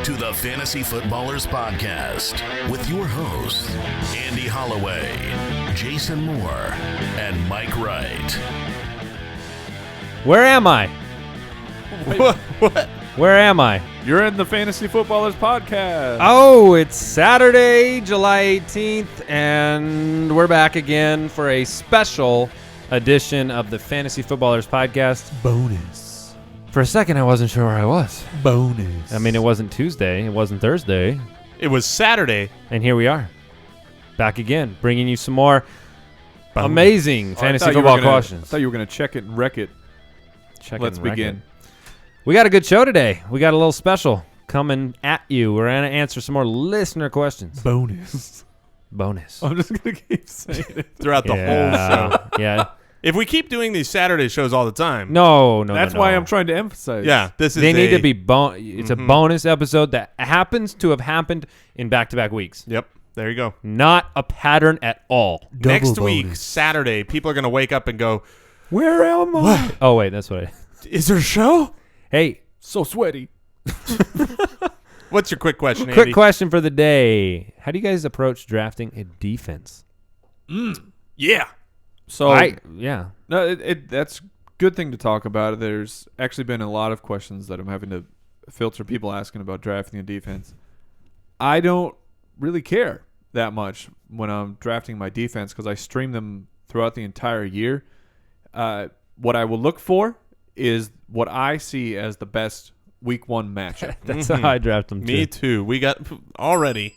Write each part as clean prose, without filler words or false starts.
to the Fantasy Footballers Podcast with your hosts, Andy Holloway, Jason Moore, and Mike Wright. Where am I? What? Where am I? You're in the Fantasy Footballers Podcast. Oh, it's Saturday, July 18th, and we're back again for a special edition of the Fantasy Footballers Podcast. Bonus. For a second, I wasn't sure where I was. Bonus. I mean, it wasn't Tuesday. It wasn't Thursday. It was Saturday. And here we are. Back again, bringing you some more amazing fantasy football questions. I thought you were going to check it and wreck it. Let's begin. We got a good show today. We got a little special coming at you. We're going to answer some more listener questions. Bonus. I'm just going to keep saying it throughout the whole show. Yeah. If we keep doing these Saturday shows all the time. No. That's why I'm trying to emphasize. Yeah, this is They need to be it's a bonus episode that happens to have happened in back-to-back weeks. Yep. There you go. Not a pattern at all. Next week, Saturday, people are going to wake up and go, where am I? What? Oh, wait, that's what I... Is there a show? Hey. So sweaty. What's your quick question, Andy? Quick question for the day. How do you guys approach drafting a defense? Yeah. So yeah. No, that's a good thing to talk about. There's actually been a lot of questions that I'm having to filter, people asking about drafting a defense. I don't really care that much when I'm drafting my defense because I stream them throughout the entire year. What I will look for is what I see as the best week one matchup. That's how I draft them too. Me too. We got already.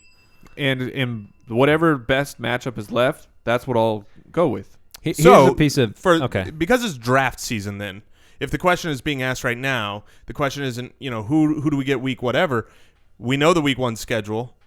And in whatever best matchup is left, that's what I'll go with. Here's a piece of... Because it's draft season then, if the question is being asked right now, the question isn't, who do we get week whatever. We know the week one schedule.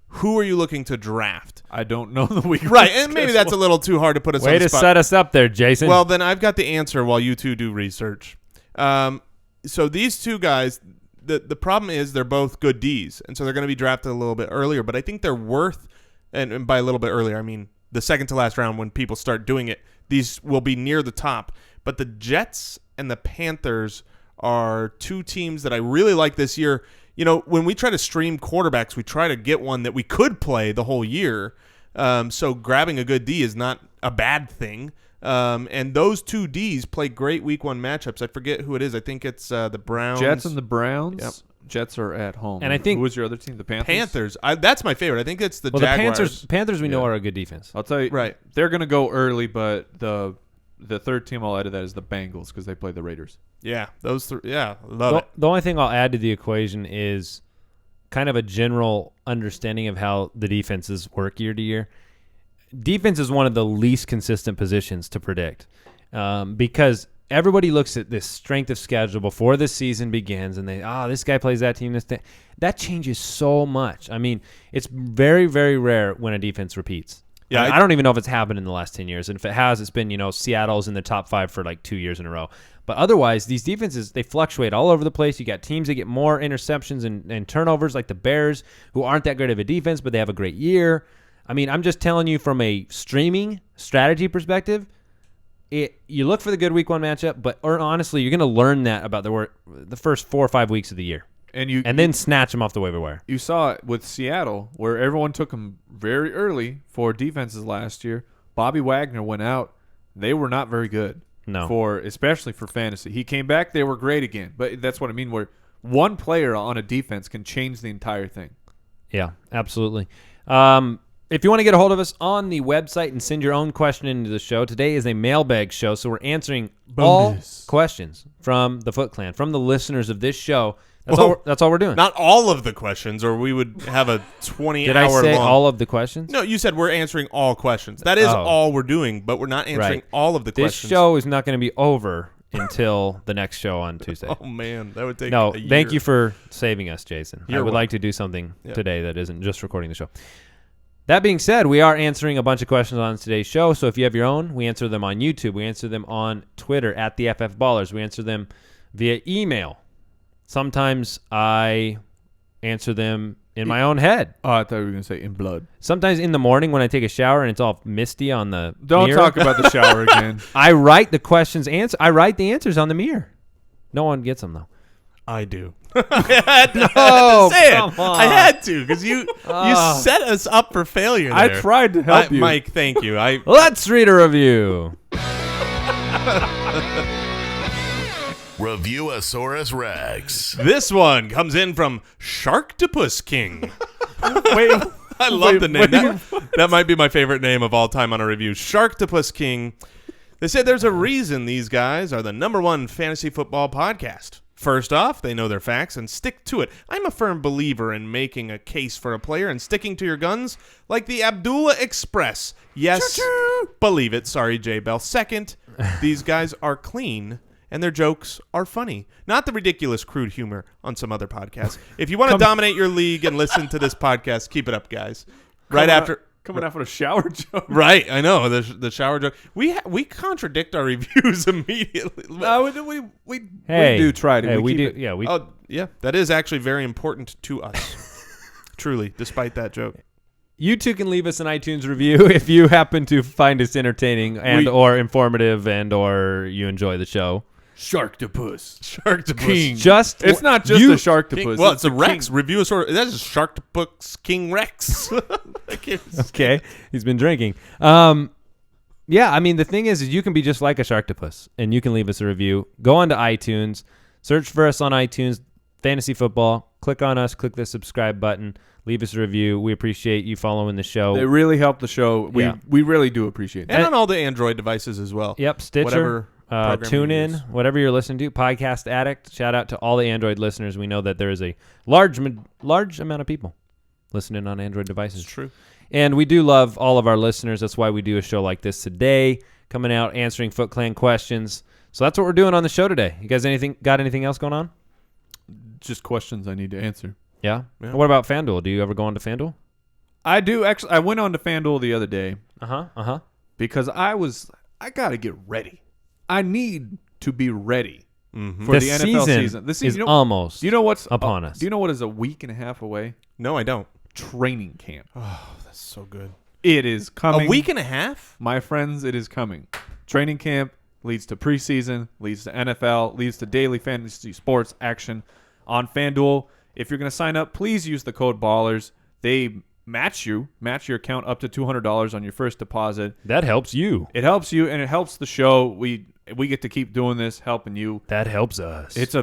Who are you looking to draft? I don't know the week right, one and maybe that's a little too hard to put us on the spot. Way to set us up there, Jason. Well, then I've got the answer while you two do research. So these two guys, the problem is they're both good Ds, and so they're going to be drafted a little bit earlier, but I think they're worth, and by a little bit earlier, I mean the second to last round when people start doing it, these will be near the top. But the Jets and the Panthers are two teams that I really like this year. When we try to stream quarterbacks, we try to get one that we could play the whole year. So grabbing a good D is not a bad thing. And those two Ds play great week one matchups. I forget who it is. I think it's the Browns. Jets and the Browns. Yep. Jets are at home. And I think... Who was your other team? The Panthers? That's my favorite. I think it's the Jaguars. The Panthers we know are a good defense. I'll tell you. Right. They're going to go early, but the third team I'll add to that is the Bengals because they play the Raiders. Yeah, those three. Yeah, love it. The only thing I'll add to the equation is kind of a general understanding of how the defenses work year to year. Defense is one of the least consistent positions to predict because everybody looks at this strength of schedule before the season begins and this guy plays that team. That changes so much. I mean, it's very, very rare when a defense repeats. Yeah, I don't even know if it's happened in the last 10 years. And if it has, it's been, Seattle's in the top 5 for like 2 years in a row. But otherwise, these defenses, they fluctuate all over the place. You got teams that get more interceptions and turnovers like the Bears, who aren't that great of a defense, but they have a great year. I mean, I'm just telling you from a streaming strategy perspective, you look for the good week one matchup, but honestly, you're going to learn that about the first 4 or 5 weeks of the year. And then snatch them off the waiver wire. You saw it with Seattle, where everyone took them very early for defenses last year. Bobby Wagner went out. They were not very good. No. Especially for fantasy. He came back, they were great again. But that's what I mean, where one player on a defense can change the entire thing. Yeah, absolutely. If you want to get a hold of us on the website and send your own question into the show, today is a mailbag show, so we're answering all questions from the Foot Clan, from the listeners of this show. That's all we're doing. Not all of the questions, or we would have a 20-hour Did I say long... all of the questions? No, you said we're answering all questions. That is all we're doing, but we're not answering all of the questions. This show is not going to be over until the next show on Tuesday. Oh, man. That would take a year. Thank you for saving us, Jason. I would like to do something today that isn't just recording the show. That being said, we are answering a bunch of questions on today's show, so if you have your own, we answer them on YouTube. We answer them on Twitter, at the FF Ballers. We answer them via email. Sometimes I answer them in my own head. Oh, I thought you were going to say in blood. Sometimes in the morning when I take a shower and it's all misty on the Don't mirror. talk about the shower again. I write the questions. I write the answers on the mirror. No one gets them, though. I do. I had to say it. come on. I had to because you set us up for failure there. I tried to help you. Mike, thank you. Let's read a review. Reviewosaurus Rex. This one comes in from Sharktopus King. Wait, I love the name. That might be my favorite name of all time on a review. Sharktopus King. They say there's a reason these guys are the #1 fantasy football podcast. First off, they know their facts and stick to it. I'm a firm believer in making a case for a player and sticking to your guns like the Abdullah Express. Yes, believe it. Sorry, J. Bell. Second, these guys are clean and their jokes are funny. Not the ridiculous crude humor on some other podcasts. If you want to dominate your league and listen to this podcast, keep it up, guys. Coming out for a shower joke. Right, I know the shower joke. We contradict our reviews immediately. We Hey, do try to. Hey, we do. keep it. Yeah, we. Oh yeah, that is actually very important to us. Truly, despite that joke. You too can leave us an iTunes review if you happen to find us entertaining and or informative and or you enjoy the show. Sharktopus. King. Just It's not just you, a Sharktopus. Well, it's a king. Rex. Reviewosaurus. That's a Sharktopus King Rex. Okay, he's been drinking. Yeah, I mean the thing is you can be just like a Sharktopus and you can leave us a review. Go on to iTunes, search for us on iTunes, Fantasy Football. Click on us, click the subscribe button, leave us a review. We appreciate you following the show. They really help the show. We really do appreciate that. And on all the Android devices as well. Yep, Stitcher. Whatever program you TuneIn, use. whatever you're listening to, Podcast Addict. Shout out to all the Android listeners. We know that there is a large amount of people listening on Android devices. It's true. And we do love all of our listeners. That's why we do a show like this today, coming out answering Foot Clan questions. So that's what we're doing on the show today. You guys got anything else going on? Just questions I need to answer. Yeah? Yeah. What about FanDuel? Do you ever go on to FanDuel? I do actually. I went on to FanDuel the other day Uh-huh. because I got to get ready. I need to be ready Mm-hmm. for the NFL season. The is almost Do you know what's upon us. Do you know what is a week and a half away? No, I don't. Training camp. Oh, that's so good. It is coming. A week and a half? My friends, it is coming. Training camp leads to preseason, leads to NFL, leads to daily fantasy sports action on FanDuel. If you're going to sign up, please use the code BALLERS. They match your account up to $200 on your first deposit. That helps you. It helps you, and it helps the show. We get to keep doing this, helping you. That helps us. It's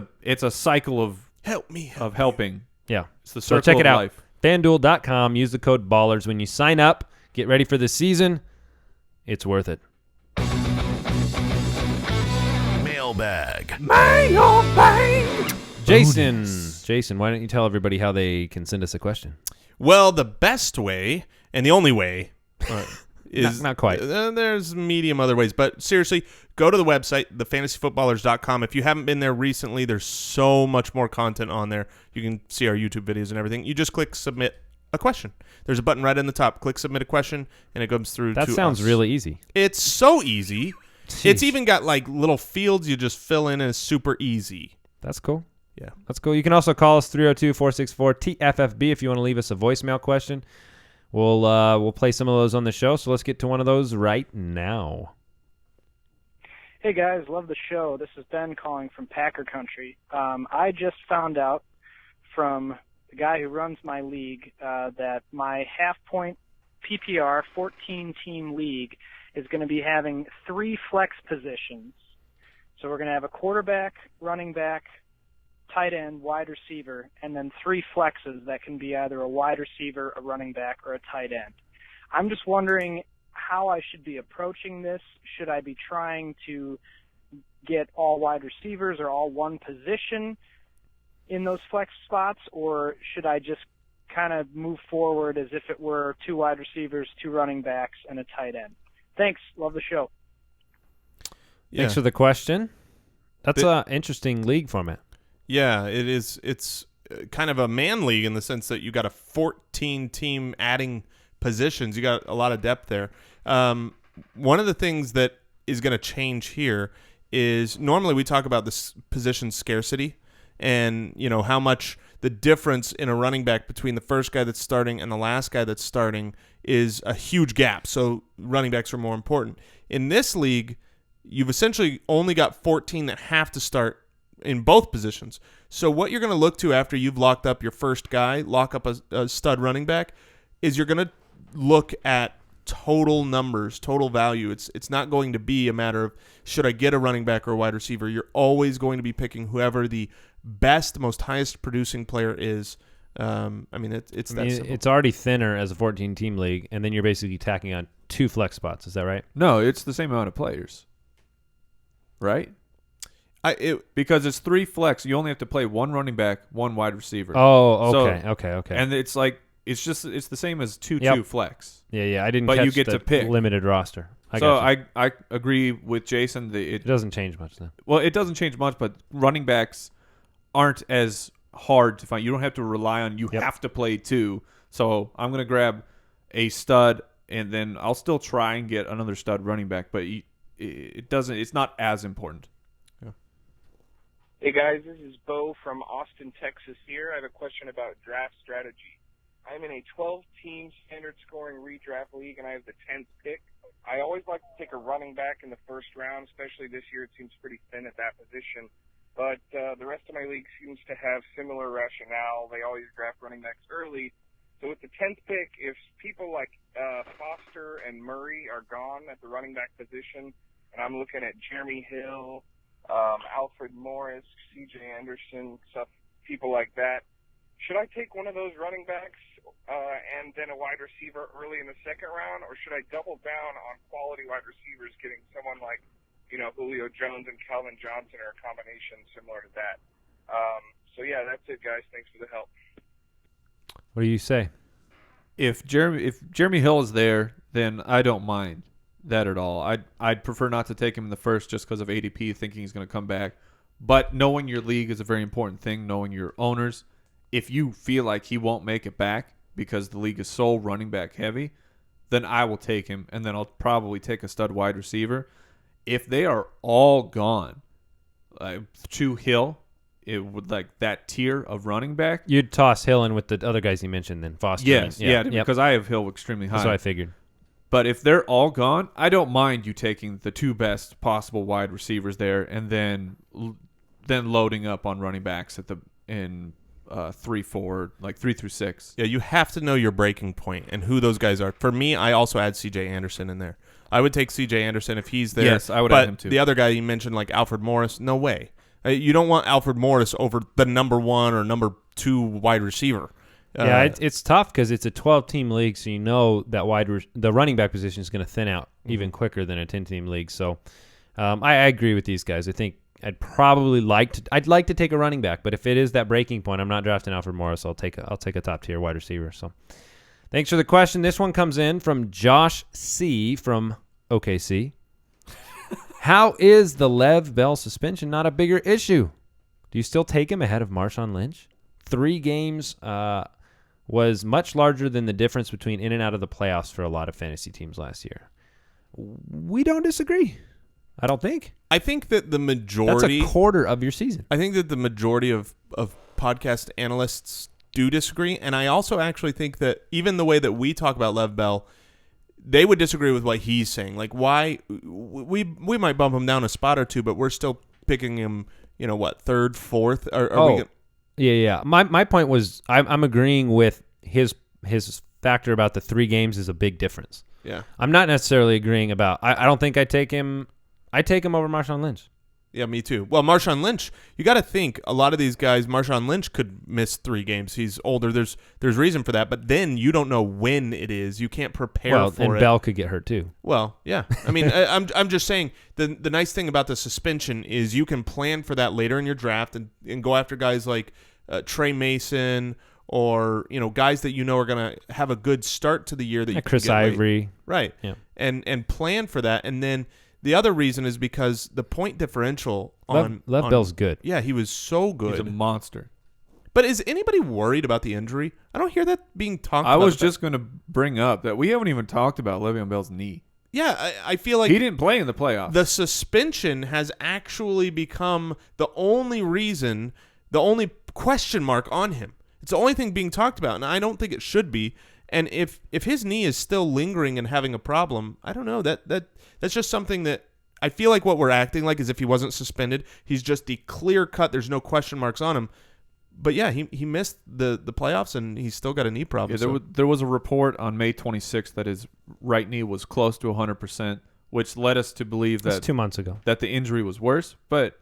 a cycle of Help me. helping. Yeah. It's the So circle check it of out. life. FanDuel.com. Use the code BALLERS when you sign up. Get ready for the season. It's worth it. Mailbag. Jason, why don't you tell everybody how they can send us a question? Well, the best way and the only way is Not quite. There's medium other ways, but seriously, go to the website, thefantasyfootballers.com. If you haven't been there recently, there's so much more content on there. You can see our YouTube videos and everything. You just click submit a question. There's a button right in the top. Click submit a question, and it comes through. That to sounds us. really easy. It's so easy. Jeez. It's even got like little fields you just fill in, and it's super easy. That's cool. Yeah. That's cool. You can also call us 302-464-TFFB if you want to leave us a voicemail question. We'll play some of those on the show, so let's get to one of those right now. Hey guys, love the show. This is Ben calling from Packer Country. I just found out from the guy who runs my league that my half-point PPR 14-team league is going to be having 3 flex positions. So we're going to have a quarterback, running back, tight end, wide receiver, and then 3 flexes that can be either a wide receiver, a running back, or a tight end. I'm just wondering how I should be approaching this. Should I be trying to get all wide receivers or all one position in those flex spots, or should I just kind of move forward as if it were 2 wide receivers, 2 running backs, and a tight end? Thanks. Love the show. Yeah. Thanks for the question. That's an interesting league format. Yeah, it is. It's kind of a man league in the sense that you got a 14-team adding positions. You got a lot of depth there. One of the things that is going to change here is normally we talk about this position scarcity and, you know, how much the difference in a running back between the first guy that's starting and the last guy that's starting is a huge gap. So running backs are more important. In this league, you've essentially only got 14 that have to start in both positions. So what you're going to look to after you've locked up your first guy, lock up a stud running back, is you're going to look at total numbers, total value. It's not going to be a matter of should I get a running back or a wide receiver. You're always going to be picking whoever the best, most highest producing player is. It's that simple. It's already thinner as a 14-team league, and then you're basically tacking on 2 flex spots. Is that right? No, it's the same amount of players, right? Because it's 3 flex. You only have to play 1 running back, 1 wide receiver. Oh, okay, okay. And it's like it's the same as 2-2 flex. Yeah. I didn't. But catch you get the to pick limited roster. I agree with Jason. It doesn't change much then. Well, it doesn't change much, but running backs aren't as hard to find. You don't have to rely on have to play 2. So I'm going to grab a stud, and then I'll still try and get another stud running back, but it's not as important. Yeah. Hey guys, this is Bo from Austin, Texas here. I have a question about draft strategy. I'm in a 12-team standard scoring redraft league, and I have the 10th pick. I always like to take a running back in the first round, especially this year. It seems pretty thin at that position. But the rest of my league seems to have similar rationale. They always draft running backs early. So with the 10th pick, if people like Foster and Murray are gone at the running back position, and I'm looking at Jeremy Hill, Alfred Morris, C.J. Anderson, stuff, people like that, should I take one of those running backs and then a wide receiver early in the second round, or should I double down on quality wide receivers, getting someone like Julio Jones and Calvin Johnson, or a combination similar to that? So yeah, that's it, guys. Thanks for the help. What do you say? If Jeremy Hill is there, then I don't mind that at all. I'd prefer not to take him in the first just because of ADP, thinking he's going to come back. But knowing your league is a very important thing. Knowing your owners, if you feel like he won't make it back because the league is so running back heavy, then I will take him, and then I'll probably take a stud wide receiver. If they are all gone, to Hill, it would like that tier of running back. You'd toss Hill in with the other guys you mentioned then, Foster. Yes, because I have Hill extremely high. That's what I figured. But if they're all gone, I don't mind you taking the 2 best possible wide receivers there, and then loading up on running backs in 3-4, like 3 through 6. Yeah, you have to know your breaking point and who those guys are. For me, I also add C.J. Anderson in there. I would take C.J. Anderson if he's there. Yes, I would add him too. The other guy you mentioned, like Alfred Morris, no way. You don't want Alfred Morris over the number 1 or number 2 wide receiver. It's tough because it's a 12-team league, so you know that the running back position is going to thin out even quicker than a 10-team league. So I agree with these guys. I think I'd like to take a running back, but if it is that breaking point, I'm not drafting Alfred Morris. I'll take a top-tier wide receiver. So thanks for the question. This one comes in from Josh C. from OKC. How is the Lev Bell suspension not a bigger issue? Do you still take him ahead of Marshawn Lynch? 3 games was much larger than the difference between in and out of the playoffs for a lot of fantasy teams last year. We don't disagree. I don't think. I think that the majority... That's a quarter of your season. I think that the majority of podcast analysts do disagree, and I also actually think that even the way that we talk about Lev Bell, they would disagree with what he's saying. Like, why... We might bump him down a spot or 2, but we're still picking him, 3rd, 4th? Yeah. My point was I'm agreeing with his factor about the 3 games is a big difference. Yeah. I'm not necessarily agreeing about... I don't think I take him over Marshawn Lynch. Yeah, me too. Well, Marshawn Lynch, you got to think a lot of these guys, Marshawn Lynch could miss 3 games. He's older. There's reason for that, but then you don't know when it is. You can't prepare for it. And Bell could get hurt too. Well, yeah. I mean, I'm just saying the nice thing about the suspension is you can plan for that later in your draft and go after guys like Trey Mason or guys that are going to have a good start to the year that you Chris can get Ivory, late. Right? Yeah, and plan for that, and then. The other reason is because the point differential on Lev Bell's good. Yeah, he was so good. He's a monster. But is anybody worried about the injury? I don't hear that being talked about. I was just going to bring up that we haven't even talked about Le'Veon Bell's knee. Yeah, I feel like he didn't play in the playoffs. The suspension has actually become the only reason, the only question mark on him. It's the only thing being talked about, and I don't think it should be. And if his knee is still lingering and having a problem, I don't know. That's just something that I feel like what we're acting like is if he wasn't suspended, he's just the clear cut. There's no question marks on him. But yeah, he missed the playoffs and he's still got a knee problem. Yeah, there was a report on May 26th that his right knee was close to 100%, which led us to believe That's that 2 months ago. that the injury was worse. But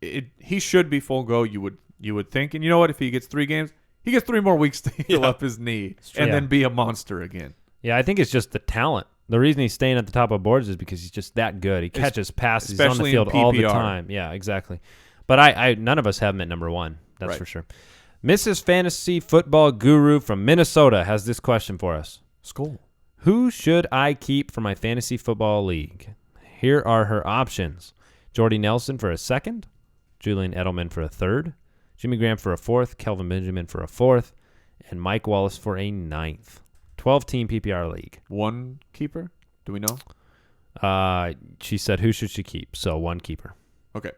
he should be full go. You would think. And you know what? If he gets 3 games, he gets 3 more weeks to heal up his knee and then be a monster again. Yeah, I think it's just the talent. The reason he's staying at the top of boards is because he's just that good. He catches passes. He's on the field all the time. Yeah, exactly. But I none of us have him at number 1. That's for sure. Mrs. Fantasy Football Guru from Minnesota has this question for us. Skull. Who should I keep for my fantasy football league? Here are her options. Jordy Nelson for a 2nd, Julian Edelman for a 3rd, Jimmy Graham for a 4th, Kelvin Benjamin for a 4th, and Mike Wallace for a 9th. 12-team PPR league. 1 keeper? Do we know? She said who should she keep? So 1 keeper. Okay.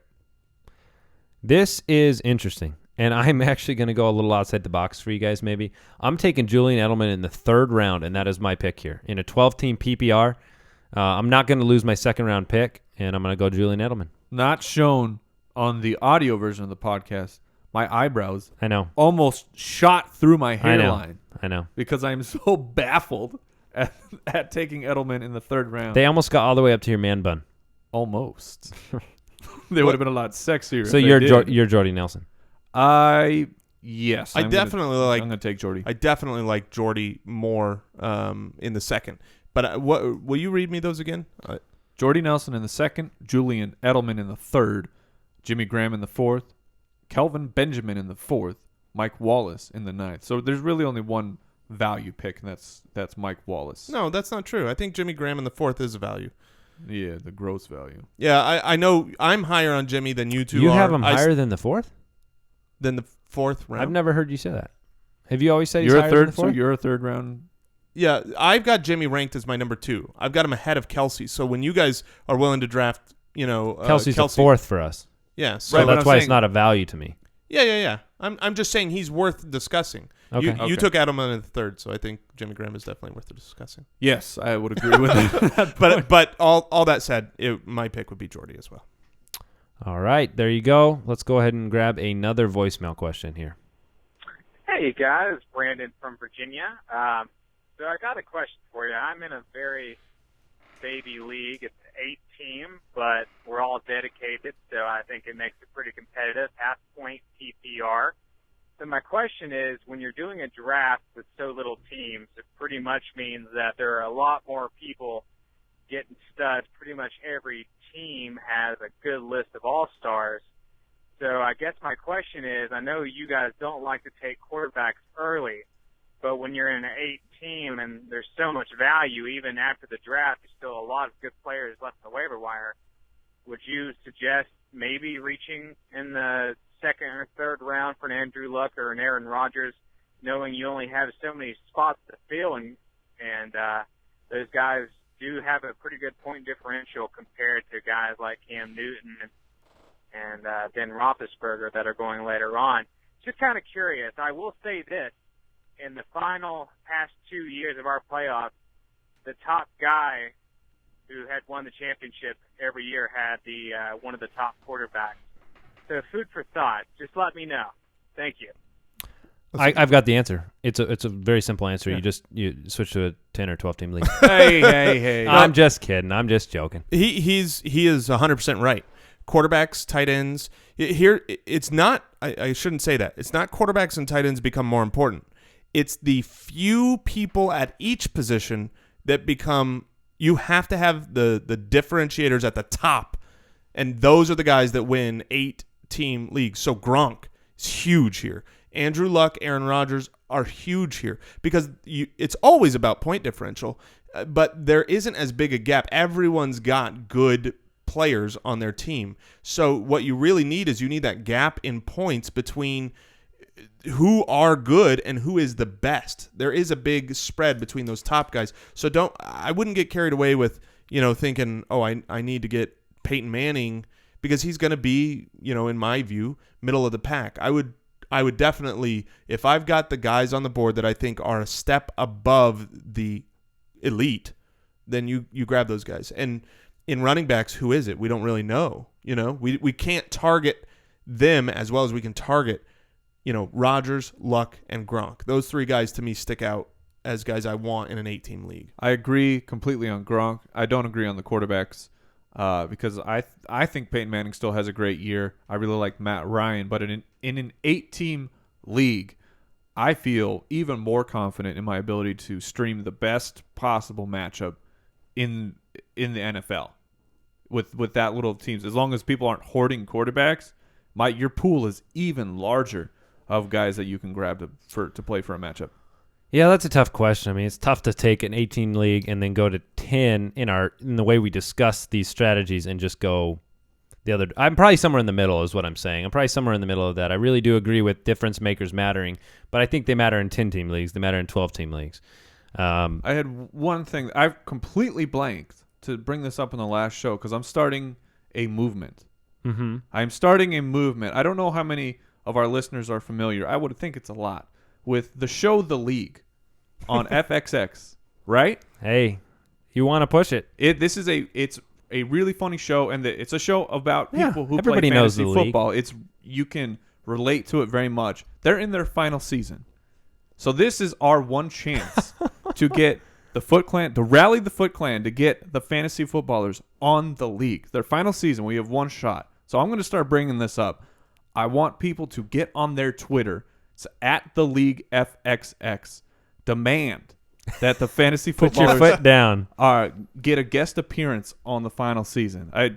This is interesting, and I'm actually going to go a little outside the box for you guys maybe. I'm taking Julian Edelman in the 3rd round, and that is my pick here. In a 12-team PPR, I'm not going to lose my 2nd-round pick, and I'm going to go Julian Edelman. Not shown on the audio version of the podcast. My eyebrows almost shot through my hairline. I know. Because I'm so baffled at taking Edelman in the 3rd round. They almost got all the way up to your man bun. Almost. They would have been a lot sexier. So you're Jordy Nelson. Yes. I'm going to take Jordy. I definitely like Jordy more in the 2nd. But will you read me those again? Jordy Nelson in the 2nd, Julian Edelman in the 3rd, Jimmy Graham in the 4th, Kelvin Benjamin in the 4th, Mike Wallace in the 9th. So there's really only one value pick, and that's Mike Wallace. No, that's not true. I think Jimmy Graham in the 4th is a value. Yeah, the gross value. Yeah, I know I'm higher on Jimmy than you two are. You have him higher than the 4th? Than the 4th round? I've never heard you say that. Have you always said you're he's higher than the 4th? So you're a 3rd round? Yeah, I've got Jimmy ranked as my number 2. I've got him ahead of Kelsey. So when you guys are willing to draft, Kelsey's the 4th for us. Yeah, so that's why it's not a value to me. Yeah. I'm just saying he's worth discussing. Okay. You took Edelman in the 3rd, so I think Jimmy Graham is definitely worth discussing. Yes, I would agree with that. But all that said, my pick would be Jordy as well. All right, there you go. Let's go ahead and grab another voicemail question here. Hey guys, Brandon from Virginia. So I got a question for you. I'm in a very baby league. It's 8-team, but we're all dedicated, so I think it makes it pretty competitive. Half-point PPR. So my question is, when you're doing a draft with so little teams, it pretty much means that there are a lot more people getting studs. Pretty much every team has a good list of all-stars. So I guess my question is, I know you guys don't like to take quarterbacks early, but when you're in an 8-team and there's so much value, even after the draft, there's still a lot of good players left on the waiver wire. Would you suggest maybe reaching in the 2nd or 3rd round for an Andrew Luck or an Aaron Rodgers, knowing you only have so many spots to fill, and those guys do have a pretty good point differential compared to guys like Cam Newton and Ben Roethlisberger that are going later on? Just kind of curious. I will say this. In the final past 2 years of our playoffs, the top guy who had won the championship every year had the one of the top quarterbacks. So food for thought. Just let me know. Thank you. I've got the answer. It's a very simple answer. Yeah. You switch to a 10 or 12 team league. Hey. I'm just kidding. I'm just joking. He is 100% right. Quarterbacks, tight ends. Here, it's not. I shouldn't say that. It's not quarterbacks and tight ends become more important. It's the few people at each position that become. You have to have the differentiators at the top, and those are the guys that win 8-team leagues. So Gronk is huge here. Andrew Luck, Aaron Rodgers are huge here because it's always about point differential, but there isn't as big a gap. Everyone's got good players on their team. So what you really need is you need that gap in points between who are good and who is the best. There is a big spread between those top guys. So I wouldn't get carried away with, thinking, I need to get Peyton Manning because he's going to be, in my view, middle of the pack. I would definitely, if I've got the guys on the board that I think are a step above the elite, then you grab those guys. And in running backs, who is it? We don't really know. We can't target them as well as we can target, Rodgers, Luck, and Gronk. Those three guys to me stick out as guys I want in an 8-team league. I agree completely on Gronk. I don't agree on the quarterbacks because I think Peyton Manning still has a great year. I really like Matt Ryan, but in an 8-team league, I feel even more confident in my ability to stream the best possible matchup in the NFL with that little teams. As long as people aren't hoarding quarterbacks, your pool is even larger of guys that you can grab to play for a matchup. Yeah, that's a tough question. I mean, it's tough to take an 18 league and then go to 10 in the way we discuss these strategies and just go the other. I'm probably somewhere in the middle is what I'm saying. I'm probably somewhere in the middle of that. I really do agree with difference makers mattering, but I think they matter in 10-team leagues. They matter in 12-team leagues. I had one thing. I've completely blanked to bring this up in the last show because I'm starting a movement. Mm-hmm. I'm starting a movement. I don't know how many of our listeners are familiar. I would think it's a lot. With the show The League on FXX, right? Hey, you want to push it. It's a really funny show, and it's a show about people who everybody play knows fantasy the league. football. You can relate to it very much. They're in their final season. So this is our one chance to get the Foot Clan, to rally the Foot Clan to get the fantasy footballers on the league. Their final season, we have one shot. So I'm going to start bringing this up. I want people to get on their Twitter. It's at the League FXX. Demand that the fantasy Put your footballers foot down. Get a guest appearance on the final season. I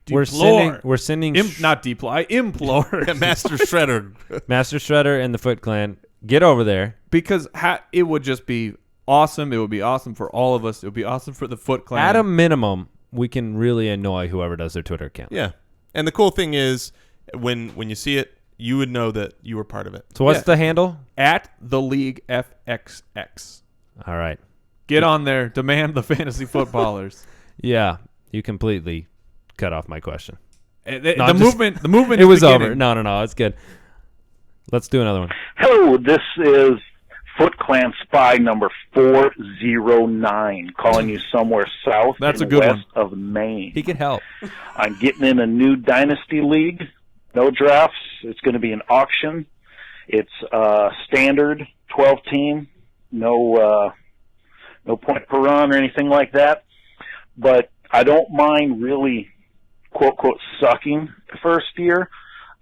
We're deplore. sending. We're sending. Not deplore. I implore. Master Shredder. Master Shredder and the Foot Clan. Get over there. Because it would just be awesome. It would be awesome for all of us. It would be awesome for the Foot Clan. At a minimum, we can really annoy whoever does their Twitter account. Yeah. And the cool thing is, when you see it, you would know that you were part of it. So what's the handle? At the League FXX. All right. Get on there. Demand the fantasy footballers. Yeah, you completely cut off my question. The movement. It was is over. beginning. No, it's good. Let's do another one. Hello, this is Foot Clan Spy number 409, calling you somewhere south That's and a good west one. of Maine. He can help. I'm getting in a new Dynasty league. No drafts. It's going to be an auction. It's standard 12-team. No point per run or anything like that. But I don't mind really, quote, quote, sucking the first year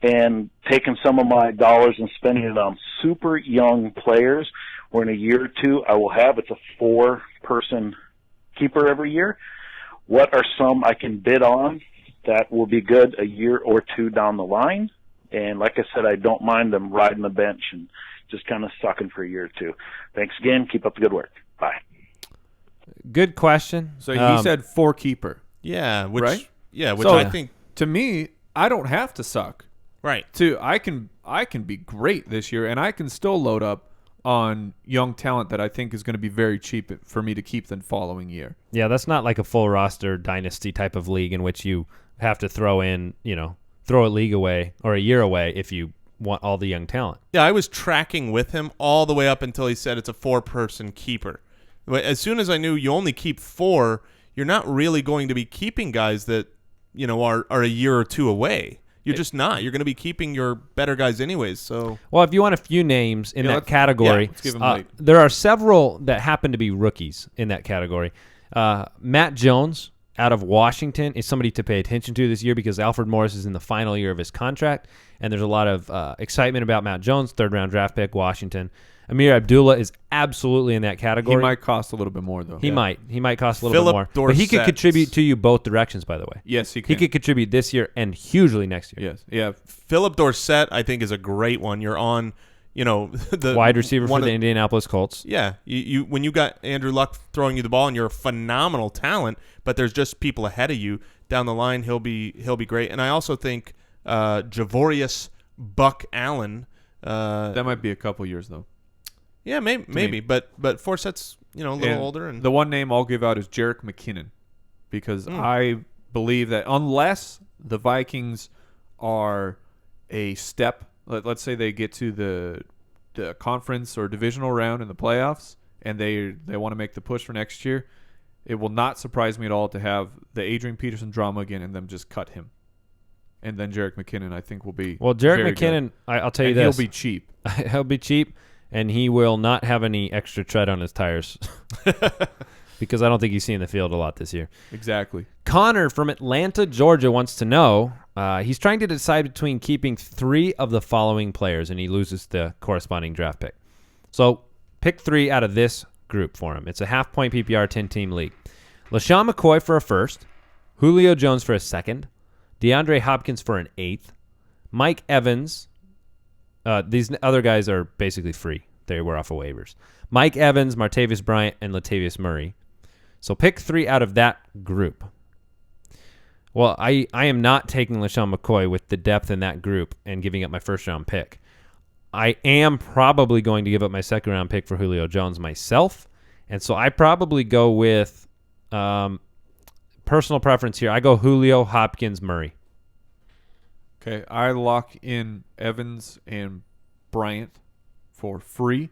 and taking some of my dollars and spending it on super young players where in a year or two I will have. It's a 4-person keeper every year. What are some I can bid on that will be good a year or two down the line? And like I said, I don't mind them riding the bench and just kind of sucking for a year or two. Thanks again. Keep up the good work. Bye. Good question. So he said 4 keeper. Yeah. Which So, I think. To me, I don't have to suck. Right. I can be great this year, and I can still load up on young talent that I think is going to be very cheap for me to keep the following year. Yeah, that's not like a full roster dynasty type of league in which you have to throw a league away or a year away if you want all the young talent. Yeah, I was tracking with him all the way up until he said it's a 4-person keeper. As soon as I knew you only keep 4, you're not really going to be keeping guys that are a year or two away. You're just not. You're going to be keeping your better guys anyways. So, well, if you want a few names in that category, let's give them late. There are several that happen to be rookies in that category. Matt Jones out of Washington is somebody to pay attention to this year because Alfred Morris is in the final year of his contract, and there's a lot of excitement about Matt Jones, 3rd-round draft pick, Washington. Amir Abdullah is absolutely in that category. He might cost a little bit more, though. He might cost a little Phillip bit more. Dorsett. But he could contribute to you both directions, by the way. Yes, he can. He could contribute this year and hugely next year. Yes. Yeah. Phillip Dorsett, I think, is a great one. You're on, the wide receiver for the Indianapolis Colts. Yeah, you when you got Andrew Luck throwing you the ball and you're a phenomenal talent, but there's just people ahead of you down the line. He'll be great. And I also think Javorius Buck Allen. That might be a couple years though. Yeah, maybe, but Forsett's a little older. And the one name I'll give out is Jerick McKinnon, because I believe that unless the Vikings are a step, let's say they get to the conference or divisional round in the playoffs, and they want to make the push for next year, It will not surprise me at all to have the Adrian Peterson drama again and them just cut him. And then Jerick McKinnon, I think, will be Jerick McKinnon, I'll tell you this. He'll be cheap. He'll be cheap, and he will not have any extra tread on his tires because I don't think he's seen the field a lot this year. Exactly. Connor from Atlanta, Georgia wants to know, he's trying to decide between keeping 3 of the following players, and he loses the corresponding draft pick. So pick 3 out of this group for him. It's a half-point PPR 10-team league. LaShawn McCoy for a first, Julio Jones for a second, DeAndre Hopkins for an 8th, Mike Evans. These other guys are basically free. They were off of waivers. Mike Evans, Martavis Bryant, and Latavius Murray. So pick 3 out of that group. Well, I am not taking LaShawn McCoy with the depth in that group and giving up my first-round pick. I am probably going to give up my second-round pick for Julio Jones myself, and so I probably go with personal preference here. I go Julio, Hopkins, Murray. Okay, I lock in Evans and Bryant for free.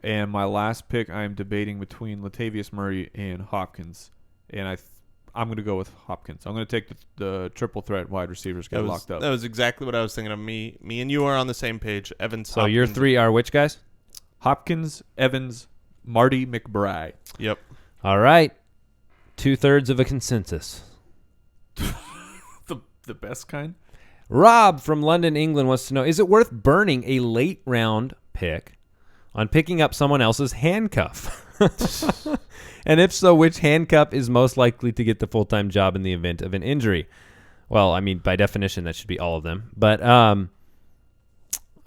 And my last pick, I am debating between Latavius Murray and Hopkins. And I'm going to go with Hopkins. I'm going to take the triple threat wide receivers get locked up. That was exactly what I was thinking of. Me and you are on the same page. Evans, So Hopkins. your 3 are which guys? Hopkins, Evans, Marty McBride. Yep. All right. 2/3 of a consensus. The best kind? Rob from London, England wants to know, is it worth burning a late round pick on picking up someone else's handcuff? And if so, which handcuff is most likely to get the full-time job in the event of an injury? Well, I mean, by definition, that should be all of them. But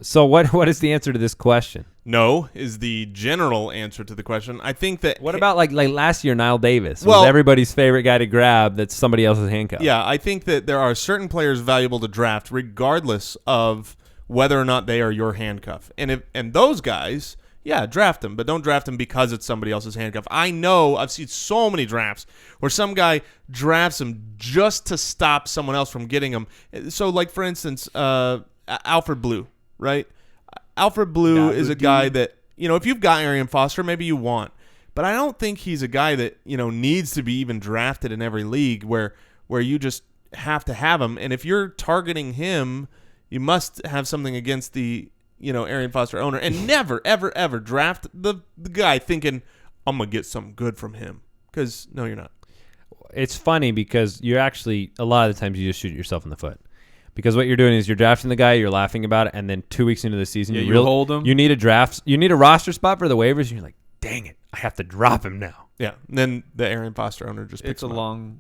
so what is the answer to this question? No is the general answer to the question. I think that... What about like last year, Niall Davis? Well, was everybody's favorite guy to grab that's somebody else's handcuff. Yeah, I think that there are certain players valuable to draft regardless of whether or not they are your handcuff. And those guys, yeah, draft them, but don't draft them because it's somebody else's handcuff. I know I've seen so many drafts where some guy drafts him just to stop someone else from getting him. So, like, for instance, Alfred Blue, right? Alfred Blue is a guy that, if you've got Arian Foster, maybe you want. But I don't think he's a guy that, needs to be even drafted in every league where you just have to have him. And if you're targeting him, you must have something against the, Arian Foster owner. And never, ever, ever draft the guy thinking, I'm going to get something good from him. Because, no, you're not. It's funny because you're actually, a lot of the times you just shoot yourself in the foot. Because what you're doing is you're drafting the guy, you're laughing about it, and then 2 weeks into the season, you hold him. You need a roster spot for the waivers, and you're like, dang it, I have to drop him now. Yeah. And then the Arian Foster owner just picks him up. Long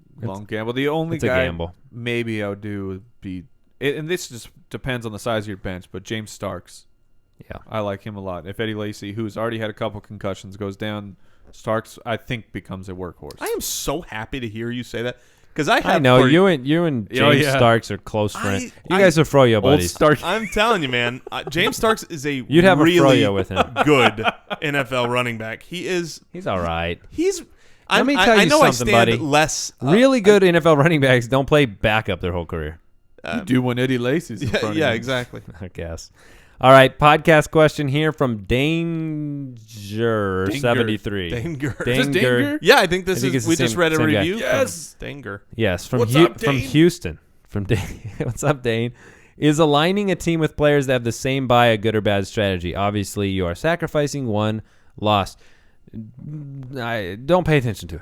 gamble. The only guy maybe I would do would be, and this just depends on the size of your bench, but James Starks. Yeah. I like him a lot. If Eddie Lacy, who's already had a couple concussions, goes down, Starks, I think, becomes a workhorse. I am so happy to hear you say that. Because I know you and James Starks are close friends. You guys are Froyo buddies. Starks. I'm telling you, man. James Starks is a You'd have really a Froyo with him. Good NFL running back. He's all right. Let me tell you something, buddy. Less really good NFL running backs don't play backup their whole career. You do when Eddie Lacy's in front of you. Yeah, exactly. I guess. All right, podcast question here from Danger73. Danger. Yeah, I think this is. We just read a review. Yes, Danger. Yes, from What's up, Dane? from Houston. From Dane. What's up, Dane? Is aligning a team with players that have the same bye a good or bad strategy? Obviously, you are sacrificing one loss. Don't pay attention to it.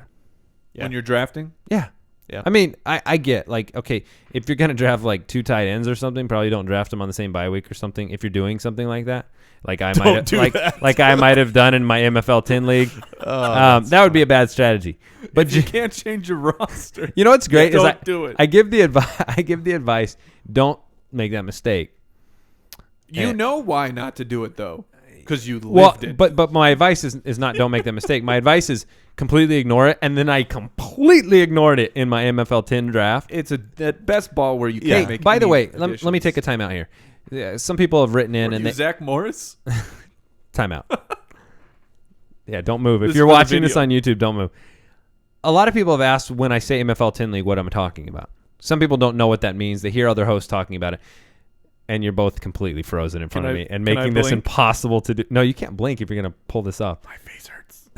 When you're drafting. Yeah. Yeah. I mean, I get, like, okay, if you're going to draft, like, 2 tight ends or something, probably don't draft them on the same bye week or something if you're doing something like that. Like I might have done in my MFL 10 league. That would be a bad strategy. But you can't change your roster. You know what's great is do it. I give the advice, don't make that mistake. You know why not to do it, though. Because you lived it. But my advice is not don't make that mistake. My advice is completely ignore it, and then I completely ignored it in my MFL 10 draft. It's that best ball where you can't make. By the way, let me take a timeout here. Yeah, some people have written in and Zach Morris. Timeout. Yeah, don't move. If you're watching this on YouTube, don't move. A lot of people have asked when I say MFL 10 League what I'm talking about. Some people don't know what that means. They hear other hosts talking about it. And you're both completely frozen in front of me and making this impossible to do. No, you can't blink if you're going to pull this off. My face hurts.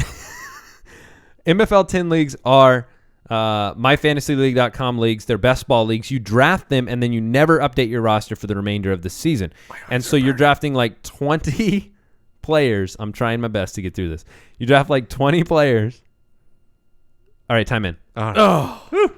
MFL 10 leagues are myfantasyleague.com leagues. They're best ball leagues. You draft them, and then you never update your roster for the remainder of the season. And so you're drafting like 20 players. I'm trying my best to get through this. You draft like 20 players. All right, time in.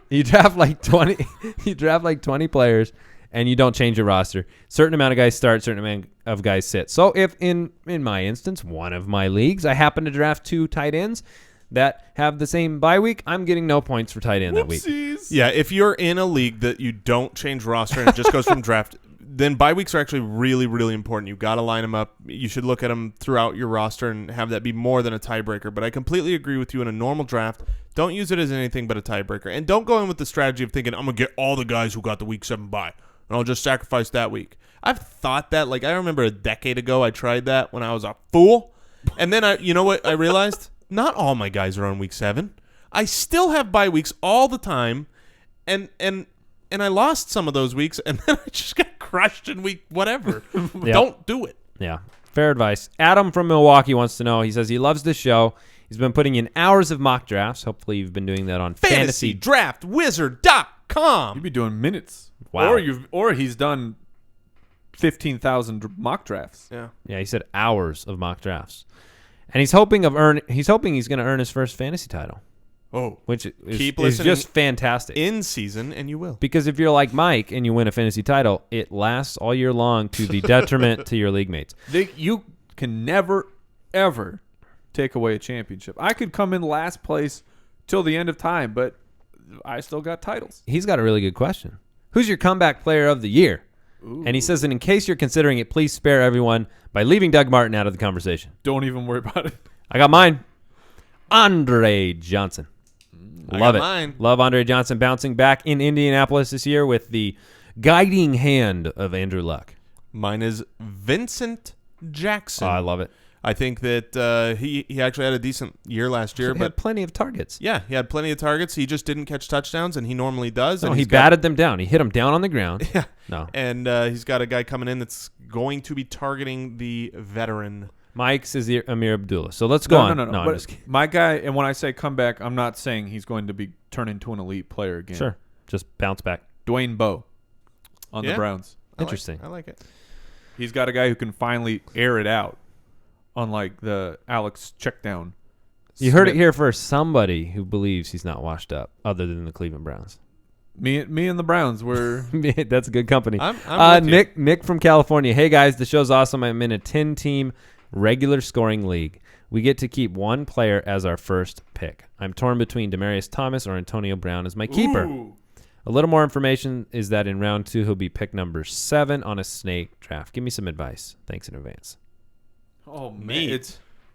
You draft like 20. You draft like 20 players, and you don't change your roster. Certain amount of guys start, certain amount of guys sit. So if in my instance, one of my leagues, I happen to draft 2 tight ends that have the same bye week, I'm getting no points for tight end that week. Yeah, if you're in a league that you don't change roster and it just goes from draft, then bye weeks are actually really, really important. You've got to line them up. You should look at them throughout your roster and have that be more than a tiebreaker. But I completely agree with you in a normal draft. Don't use it as anything but a tiebreaker. And don't go in with the strategy of thinking, I'm going to get all the guys who got the week 7 bye, and I'll just sacrifice that week. I've thought that. Like, I remember a decade ago I tried that when I was a fool. And then, you know what I realized? Not all my guys are on week 7. I still have bye weeks all the time, and I lost some of those weeks, and then I just got crushed in week whatever. Yep. Don't do it. Yeah, fair advice. Adam from Milwaukee wants to know. He says he loves this show. He's been putting in hours of mock drafts. Hopefully you've been doing that on FantasyDraftWizard.com. You'd be doing minutes. Wow. Or he's done 15,000 mock drafts. Yeah. Yeah, he said hours of mock drafts. And he's hoping he's going to earn his first fantasy title. Oh, which keep is just fantastic. In season, and you will. Because if you're like Mike and you win a fantasy title, it lasts all year long to the detriment to your league mates. You can never, ever take away a championship. I could come in last place till the end of time, but I still got titles. He's got a really good question. Who's your comeback player of the year? Ooh. And he says that in case you're considering it, please spare everyone by leaving Doug Martin out of the conversation. Don't even worry about it. I got mine. Andre Johnson. Love it. Mine. Love Andre Johnson bouncing back in Indianapolis this year with the guiding hand of Andrew Luck. Mine is Vincent Jackson. Oh, I love it. I think that he actually had a decent year last year. He had plenty of targets. Yeah, he had plenty of targets. He just didn't catch touchdowns, and he normally does. No, and he batted them down. He hit them down on the ground. Yeah. No. And he's got a guy coming in that's going to be targeting the veteran. Mike's is Amir Abdullah. So let's go on. No. I'm just kidding. My guy, and when I say comeback, I'm not saying he's going to be turned into an elite player again. Sure. Just bounce back. Dwayne Bowe on the Browns. Interesting. I like it. He's got a guy who can finally air it out, unlike the Alex checkdown. You heard it here first. Somebody who believes he's not washed up, other than the Cleveland Browns. Me and the Browns were. That's a good company. I'm with you. Nick from California. Hey guys, the show's awesome. I'm in a 10-team regular scoring league. We get to keep one player as our first pick. I'm torn between Demaryius Thomas or Antonio Brown as my keeper. Ooh. A little more information is that in round 2 he'll be pick number 7 on a snake draft. Give me some advice. Thanks in advance. Oh man,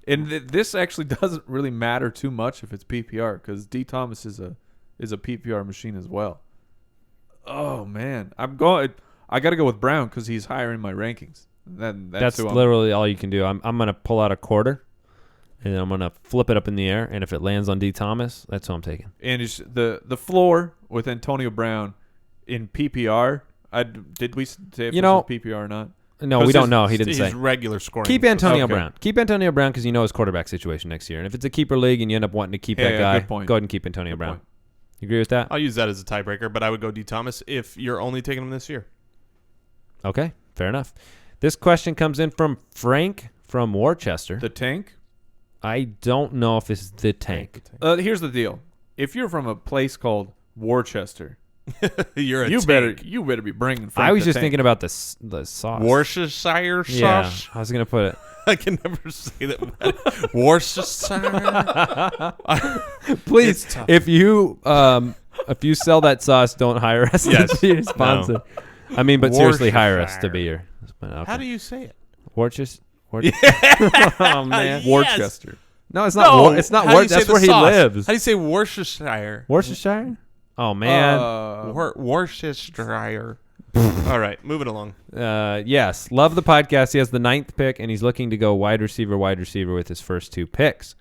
this actually doesn't really matter too much if it's PPR because D Thomas is a PPR machine as well. Oh man, I got to go with Brown because he's higher in my rankings. That's literally all you can do. I'm going to pull out a quarter, and then I'm going to flip it up in the air, and if it lands on D. Thomas, that's who I'm taking. And the floor with Antonio Brown in PPR, did we say if it was PPR or not? No, we don't know. He didn't say. He's regular scoring. Keep Antonio Brown. Keep Antonio Brown because you know his quarterback situation next year. And if it's a keeper league and you end up wanting to keep that guy, go ahead and keep Antonio Brown. You agree with that? I'll use that as a tiebreaker, but I would go D. Thomas if you're only taking him this year. Okay, fair enough. This question comes in from Frank from Worcester. The Tank? I don't know if it's the Tank. Here's the deal. If you're from a place called Worcester, you better be bringing Frank I was the just Tank. thinking about the sauce. Worcestershire sauce? Yeah, I was going to put it. I can never say that. Worcestershire? Please, if you sell that sauce, don't hire us to be your sponsor. No. I mean, but seriously, hire us to be your. Okay. How do you say it? Worcester. Oh man, Yes. Worcester. No, it's not. It's not. That's where he lives. How do you say Worcestershire? Worcestershire. Oh man. Worcestershire. All right, moving along. Yes, love the podcast. He has the 9th pick, and he's looking to go wide receiver with his first 2 picks.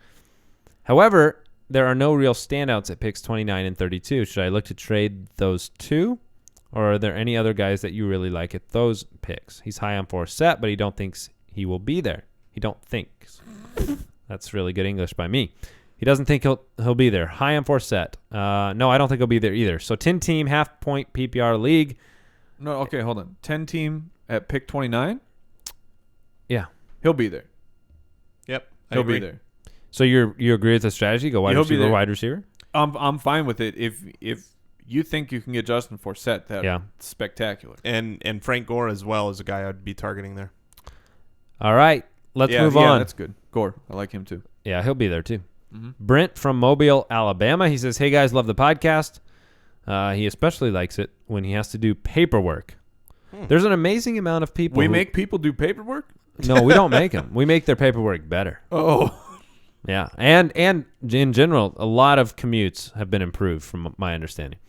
However, there are no real standouts at picks 29 and 32. Should I look to trade those 2? Or are there any other guys that you really like at those picks? He's high on Forsett, but he don't thinks he will be there. He don't thinks. That's really good English by me. He doesn't think he'll be there. High on Forsett. No, I don't think he'll be there either. So 10-team, half-point PPR league. No, okay, hold on. 10-team at pick 29? Yeah. He'll be there. Yep. He'll be there. So you agree with the strategy? Go wide receiver, wide receiver? I'm fine with it. If you think you can get Justin Forsett, that's spectacular. And Frank Gore as well is a guy I'd be targeting there. All right. Let's move on. Yeah, that's good. Gore. I like him too. Yeah, he'll be there too. Mm-hmm. Brent from Mobile, Alabama. He says, hey, guys, love the podcast. He especially likes it when he has to do paperwork. There's an amazing amount of people. We make people do paperwork? No, we don't make them. We make their paperwork better. Oh. Yeah. And in general, a lot of commutes have been improved from my understanding.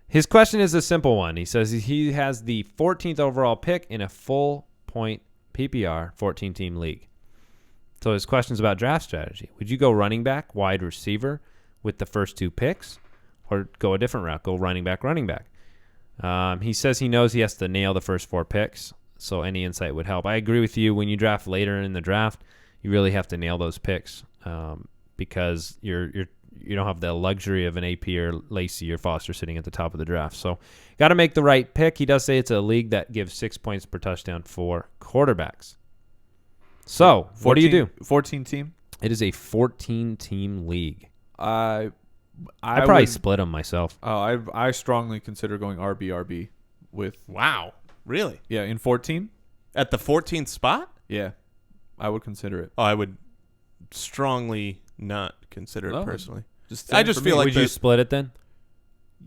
His question is a simple one. He says he has the 14th overall pick in a full-point PPR 14-team league. So his question is about draft strategy. Would you go running back, wide receiver with the first 2 picks, or go a different route, go running back? He says he knows he has to nail the first 4 picks, so any insight would help. I agree with you. When you draft later in the draft, you really have to nail those picks because you don't have the luxury of an AP or Lacey or Foster sitting at the top of the draft. So got to make the right pick. He does say it's a league that gives 6 points per touchdown for quarterbacks. So, what do you do? 14-team? It is a 14-team league. I probably split them myself. Oh, I strongly consider going RB with. Wow. Really? Yeah, in 14? At the 14th spot? Yeah, I would consider it. Oh, I would strongly not consider it personally. I just feel like would you split it then?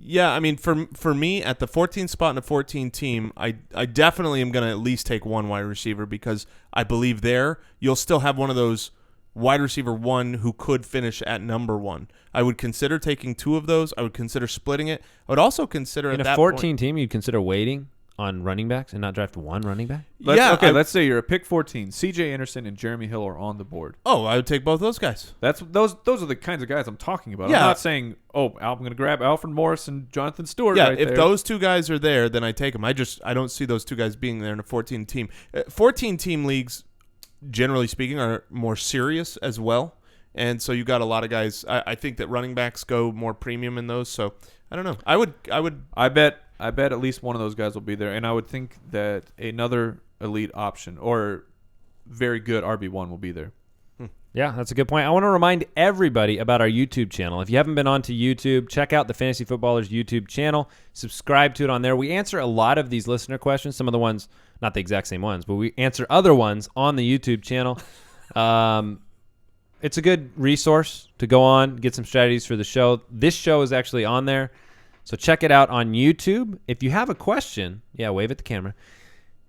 Yeah, I mean, for me, at the 14th spot in a 14-team, I definitely am going to at least take one wide receiver because I believe there you'll still have one of those wide receiver 1 who could finish at number 1. I would consider taking 2 of those. I would consider splitting it. I would also consider in at a that 14-team, you'd consider waiting on running backs and not draft one running back? Let's say you're a pick 14. C.J. Anderson and Jeremy Hill are on the board. Oh, I would take both those guys. Those are the kinds of guys I'm talking about. Yeah. I'm not saying, I'm going to grab Alfred Morris and Jonathan Stewart. Yeah, right if there. those 2 guys are there, then I take them. I don't see those 2 guys being there in a 14-team. 14-team leagues, generally speaking, are more serious as well. And so you got a lot of guys. I think that running backs go more premium in those. So I don't know. I bet at least one of those guys will be there, and I would think that another elite option or very good RB1 will be there. Yeah, that's a good point. I want to remind everybody about our YouTube channel. If you haven't been onto YouTube, check out the Fantasy Footballers YouTube channel. Subscribe to it on there. We answer a lot of these listener questions, some of the ones, not the exact same ones, but we answer other ones on the YouTube channel. It's a good resource to go on, get some strategies for the show. This show is actually on there, so check it out on YouTube. If you have a question, wave at the camera.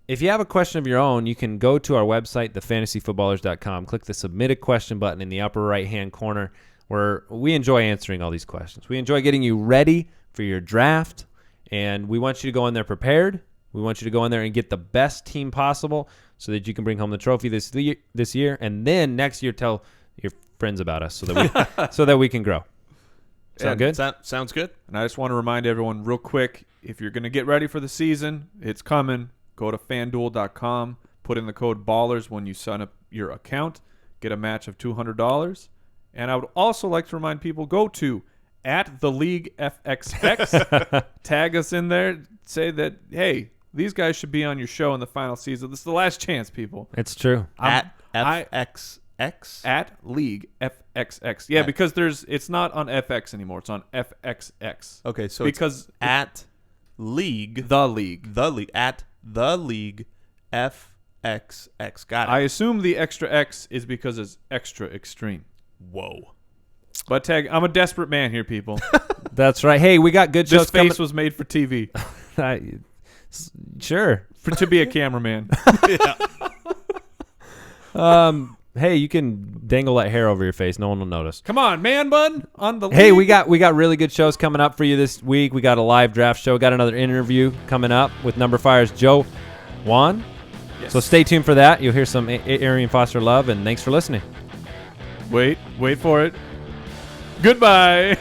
If you have a question of your own, you can go to our website, thefantasyfootballers.com, click the Submit a Question button in the upper right-hand corner, where we enjoy answering all these questions. We enjoy getting you ready for your draft, and we want you to go in there prepared. We want you to go in there and get the best team possible so that you can bring home the trophy this year, and then next year tell your friends about us so that we can grow. Sound good? Sounds good. And I just want to remind everyone real quick, if you're going to get ready for the season, it's coming. Go to FanDuel.com, put in the code BALLERS when you sign up your account, get a match of $200. And I would also like to remind people, go to @TheLeagueFXX, tag us in there, say that, hey, these guys should be on your show in the final season. This is the last chance, people. It's true. FXX? @LeagueFXX. Yeah, because it's not on FX anymore. It's on FXX. Okay, so because it's @League. The League. @TheLeague FXX. Got it. I assume the extra X is because it's extra extreme. Whoa. But I'm a desperate man here, people. That's right. Hey, we got good shows This face was made for TV. Sure. To be a cameraman. Hey, you can dangle that hair over your face. No one will notice. Come on, man bun on the Hey, league. we got really good shows coming up for you this week. We got a live draft show. Got another interview coming up with Number Fire's Joe Juan. Yes. So stay tuned for that. You'll hear some Arian Foster love, and thanks for listening. Wait for it. Goodbye.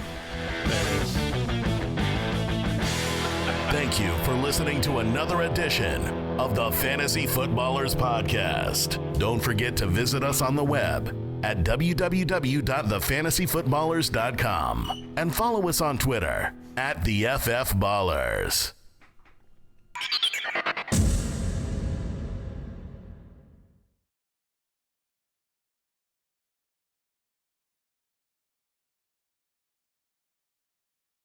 Thank you for listening to another edition of the Fantasy Footballers Podcast. Don't forget to visit us on the web at www.thefantasyfootballers.com and follow us on Twitter @TheFFBallers.